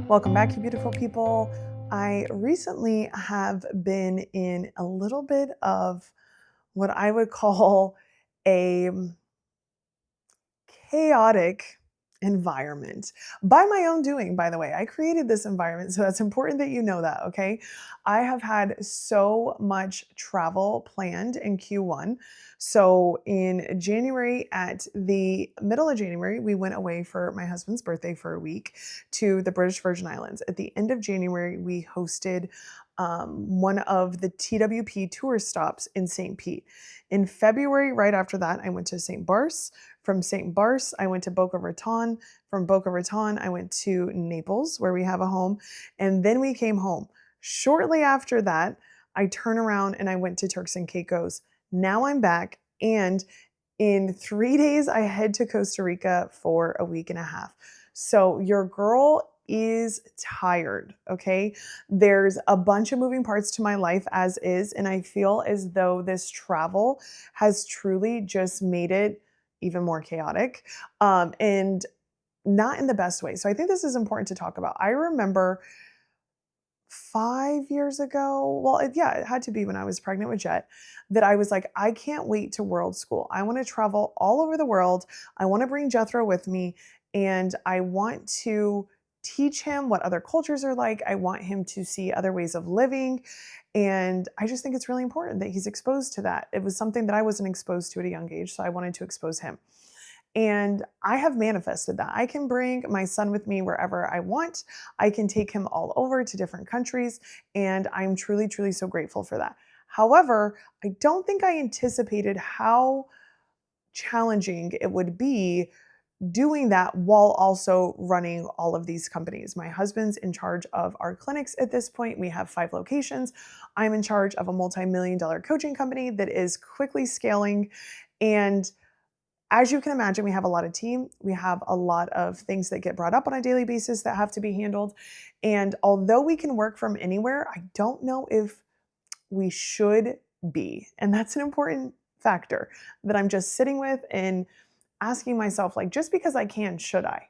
Welcome back, you beautiful people. I recently have been in a little bit of what I would call a chaotic environment by my own doing, by the way. I created this environment, so that's important that you know that, okay? I have had so much travel planned in Q1. So in January, at the middle of January, we went away for my husband's birthday for a week to the British Virgin Islands. At the end of January, we hosted one of the TWP tour stops in St. Pete. In February, right after that, I went to St. Barts. From St. Barts, I went to Boca Raton. From Boca Raton, I went to Naples, where we have a home. And then we came home. Shortly after that, I turned around and I went to Turks and Caicos. Now I'm back. And in 3 days, I head to Costa Rica for a week and a half. So your girl is tired, okay? There's a bunch of moving parts to my life as is, and I feel as though this travel has truly just made it even more chaotic, and not in the best way. So I think this is important to talk about. I remember 5 years ago, well, yeah, it had to be when I was pregnant with Jet, that I was like, I can't wait to world school. I want to travel all over the world. I want to bring Jethro with me, and I want to teach him what other cultures are like. I want him to see other ways of living. And I just think it's really important that he's exposed to that. It was something that I wasn't exposed to at a young age, so I wanted to expose him. And I have manifested that. I can bring my son with me wherever I want. I can take him all over to different countries. And I'm truly, truly so grateful for that. However, I don't think I anticipated how challenging it would be doing that while also running all of these companies. My husband's in charge of our clinics at this point. We have 5 locations. I'm in charge of a multi-million-dollar coaching company that is quickly scaling. And as you can imagine, we have a lot of team. We have a lot of things that get brought up on a daily basis that have to be handled. And although we can work from anywhere, I don't know if we should be. And that's an important factor that I'm just sitting with and asking myself, like, just because I can, should I?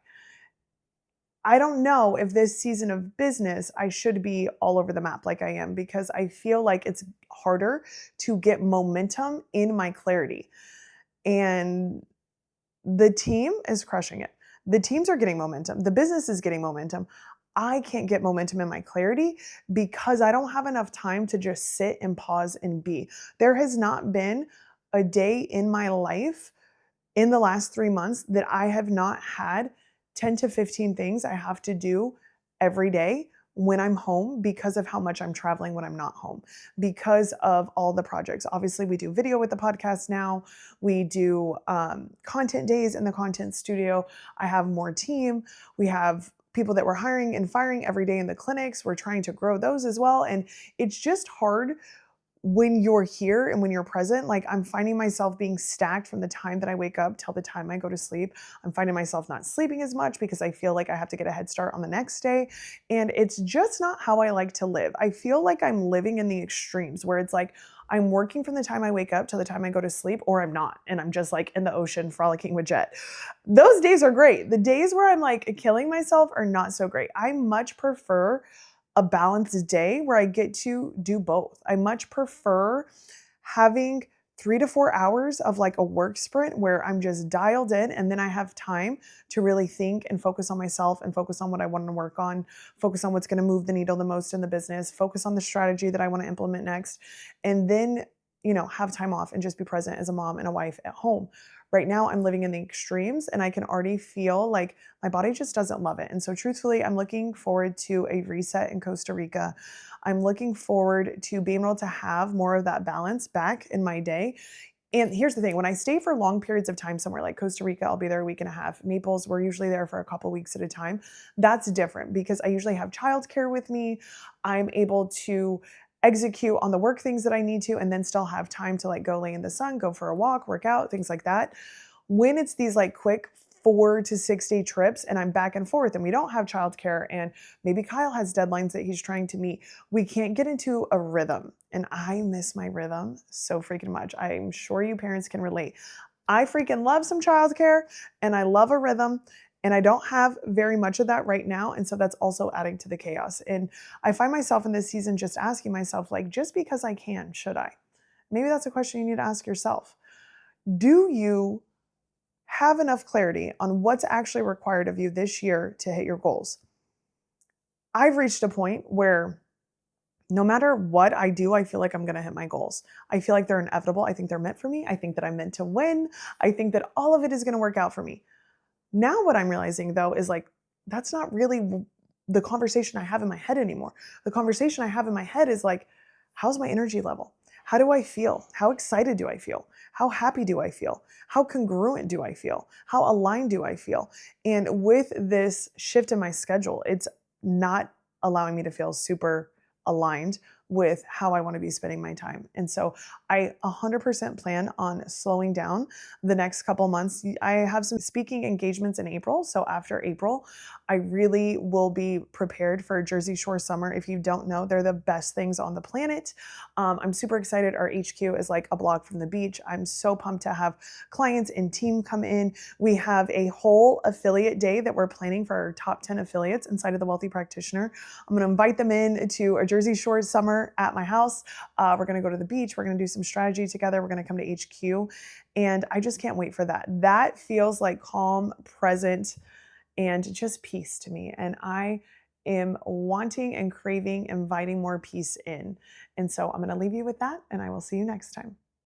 I don't know if this season of business I should be all over the map like I am, because I feel like it's harder to get momentum in my clarity. And the team is crushing it. The teams are getting momentum. The business is getting momentum. I can't get momentum in my clarity because I don't have enough time to just sit and pause and be. There has not been a day in my life in the last 3 months that I have not had 10 to 15 things I have to do every day when I'm home, because of how much I'm traveling when I'm not home, because of all the projects. Obviously, we do video with the podcast now. We do content days in the content studio. I have more team. We have people that we're hiring and firing every day in the clinics. We're trying to grow those as well. And it's just hard when you're here and when you're present. Like, I'm finding myself being stacked from the time that I wake up till the time I go to sleep. I'm finding myself not sleeping as much because I feel like I have to get a head start on the next day. And it's just not how I like to live. I feel like I'm living in the extremes where it's like I'm working from the time I wake up till the time I go to sleep, or I'm not. And I'm just like in the ocean frolicking with Jet. Those days are great. The days where I'm like killing myself are not so great. I much prefer a balanced day where I get to do both. I much prefer having 3 to 4 hours of like a work sprint where I'm just dialed in, and then I have time to really think and focus on myself and focus on what I want to work on, focus on what's going to move the needle the most in the business, focus on the strategy that I want to implement next, and then, have time off and just be present as a mom and a wife at home. Right now, I'm living in the extremes, and I can already feel like my body just doesn't love it. And so truthfully, I'm looking forward to a reset in Costa Rica. I'm looking forward to being able to have more of that balance back in my day. And here's the thing, when I stay for long periods of time somewhere like Costa Rica, I'll be there a week and a half. Naples, we're usually there for a couple weeks at a time. That's different because I usually have childcare with me. I'm able to execute on the work things that I need to, and then still have time to like go lay in the sun, go for a walk, work out, things like that. When it's these like quick 4 to 6 day trips and I'm back and forth and we don't have childcare and maybe Kyle has deadlines that he's trying to meet, we can't get into a rhythm. And I miss my rhythm so freaking much. I'm sure you parents can relate. I freaking love some childcare and I love a rhythm. And I don't have very much of that right now. And so that's also adding to the chaos. And I find myself in this season just asking myself, like, just because I can, should I? Maybe that's a question you need to ask yourself. Do you have enough clarity on what's actually required of you this year to hit your goals? I've reached a point where no matter what I do, I feel like I'm going to hit my goals. I feel like they're inevitable. I think they're meant for me. I think that I'm meant to win. I think that all of it is going to work out for me. Now, what I'm realizing though is like, that's not really the conversation I have in my head anymore. The conversation I have in my head is like, how's my energy level? How do I feel? How excited do I feel? How happy do I feel? How congruent do I feel? How aligned do I feel? And with this shift in my schedule, it's not allowing me to feel super aligned with how I want to be spending my time. And so I 100% plan on slowing down the next couple months. I have some speaking engagements in April. So after April, I really will be prepared for Jersey Shore summer. If you don't know, they're the best things on the planet. I'm super excited. Our HQ is like a block from the beach. I'm so pumped to have clients and team come in. We have a whole affiliate day that we're planning for our top 10 affiliates inside of the Wealthy Practitioner. I'm going to invite them in to a Jersey Shore summer at my house. We're going to go to the beach. We're going to do some strategy together. We're going to come to HQ. And I just can't wait for that. That feels like calm, present, and just peace to me. And I am wanting and craving, inviting more peace in. And so I'm going to leave you with that, and I will see you next time.